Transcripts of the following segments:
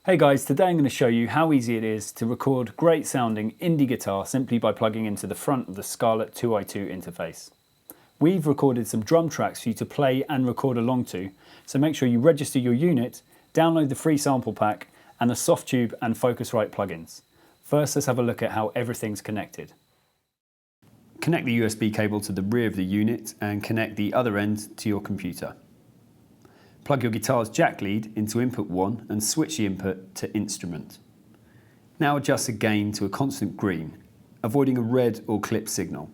Hey guys, today I'm going to show you how easy it is to record great sounding indie guitar simply by plugging into the front of the Scarlett 2i2 interface. We've recorded some drum tracks for you to play and record along to, so make sure you register your unit, download the free sample pack and the Softube and Focusrite plugins. First, let's have a look at how everything's connected. Connect the USB cable to the rear of the unit and connect the other end to your computer. Plug your guitar's jack lead into input 1 and switch the input to instrument. Now adjust the gain to a constant green, avoiding a red or clip signal.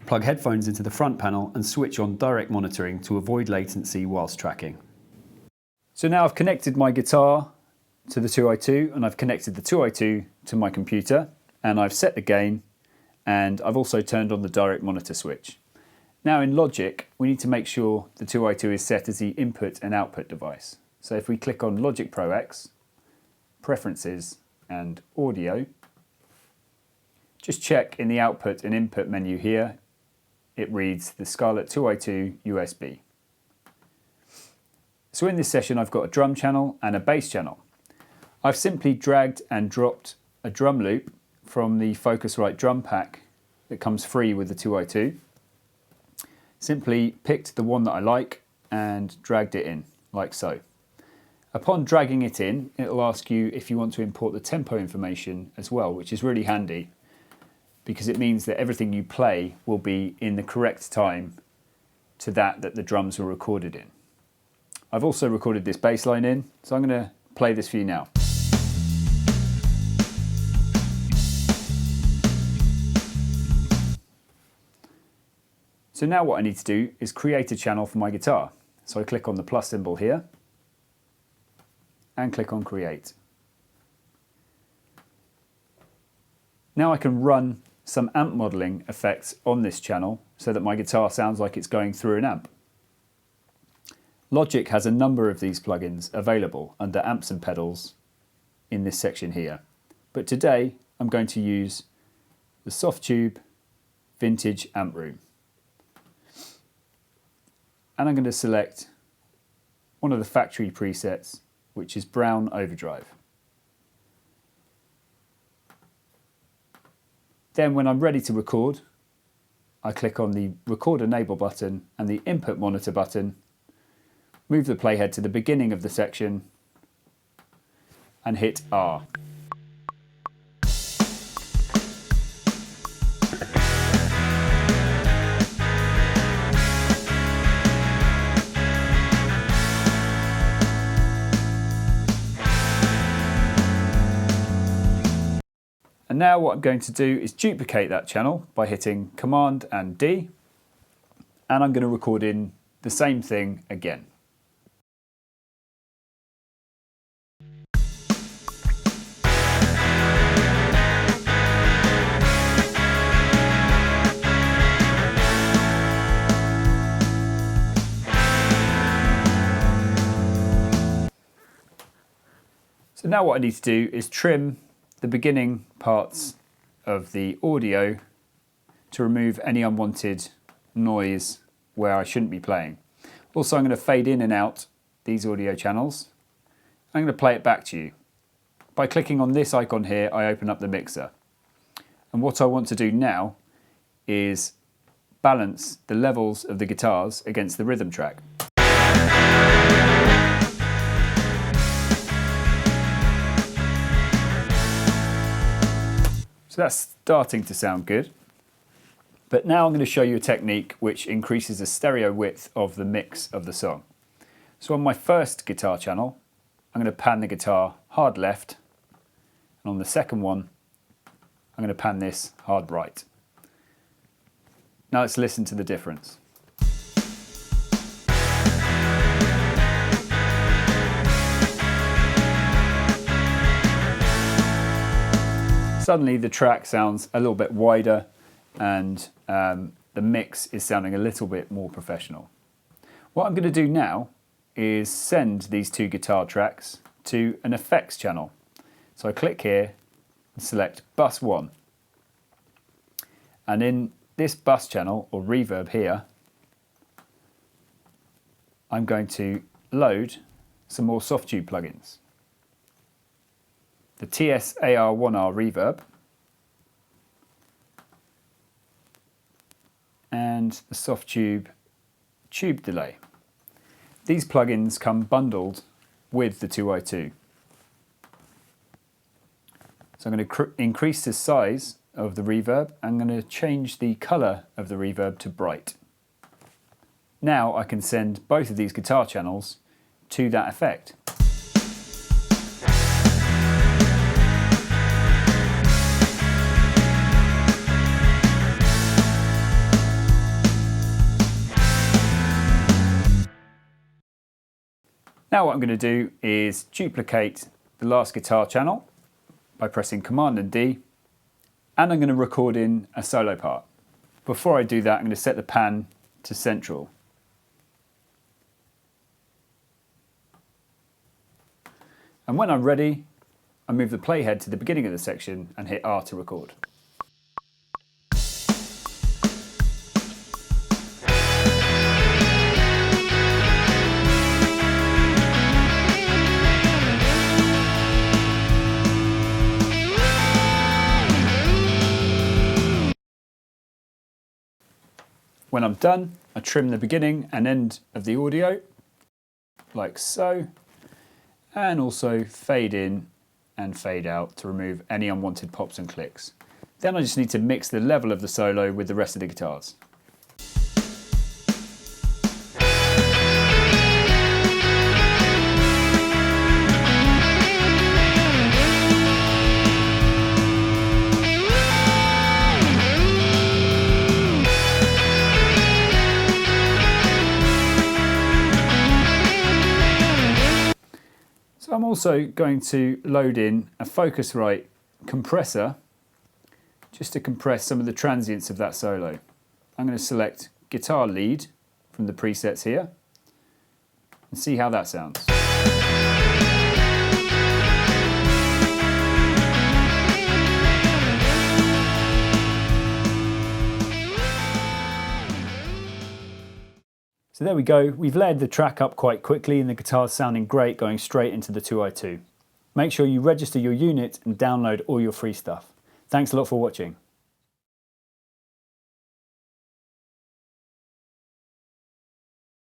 Plug headphones into the front panel and switch on direct monitoring to avoid latency whilst tracking. So now I've connected my guitar to the 2i2 and I've connected the 2i2 to my computer and I've set the gain and I've also turned on the direct monitor switch. Now in Logic, we need to make sure the 2i2 is set as the input and output device. So if we click on Logic Pro X, Preferences and Audio, just check in the output and input menu here, it reads the Scarlett 2i2 USB. So in this session I've got a drum channel and a bass channel. I've simply dragged and dropped a drum loop from the Focusrite Drum Pack that comes free with the 2i2. Simply picked the one that I like and dragged it in, like so. Upon dragging it in, it'll ask you if you want to import the tempo information as well, which is really handy because it means that everything you play will be in the correct time to that the drums were recorded in. I've also recorded this bass line in, so I'm going to play this for you now. So now what I need to do is create a channel for my guitar. So I click on the plus symbol here and click on Create. Now I can run some amp modeling effects on this channel so that my guitar sounds like it's going through an amp. Logic has a number of these plugins available under Amps and Pedals in this section here. But today I'm going to use the Softube Vintage Amp Room. And I'm going to select one of the factory presets, which is Brown Overdrive. Then when I'm ready to record, I click on the Record Enable button and the Input Monitor button, move the playhead to the beginning of the section and hit R. And now what I'm going to do is duplicate that channel by hitting Command and D, and I'm going to record in the same thing again. So now what I need to do is trim the beginning parts of the audio to remove any unwanted noise where I shouldn't be playing. Also, I'm going to fade in and out these audio channels. I'm going to play it back to you. By clicking on this icon here, I open up the mixer. And what I want to do now is balance the levels of the guitars against the rhythm track. So that's starting to sound good. But now I'm going to show you a technique which increases the stereo width of the mix of the song. So on my first guitar channel, I'm going to pan the guitar hard left, and on the second one, I'm going to pan this hard right. Now let's listen to the difference. Suddenly the track sounds a little bit wider and the mix is sounding a little bit more professional. What I'm going to do now is send these two guitar tracks to an effects channel. So I click here and select bus 1. And in this bus channel or reverb here, I'm going to load some more Softube plugins. The TS-AR1R reverb and the Softube tube delay. These plugins come bundled with the 2i2. So I'm going to increase the size of the reverb. I'm going to change the colour of the reverb to bright. Now I can send both of these guitar channels to that effect. Now what I'm going to do is duplicate the last guitar channel by pressing Command and D, and I'm going to record in a solo part. Before I do that, I'm going to set the pan to central. And when I'm ready, I move the playhead to the beginning of the section and hit R to record. When I'm done, I trim the beginning and end of the audio, like so, and also fade in and fade out to remove any unwanted pops and clicks. Then I just need to mix the level of the solo with the rest of the guitars. So I'm also going to load in a Focusrite compressor just to compress some of the transients of that solo. I'm going to select guitar lead from the presets here and see how that sounds. So there we go, we've layered the track up quite quickly and the guitar's sounding great going straight into the 2i2. Make sure you register your unit and download all your free stuff. Thanks a lot for watching.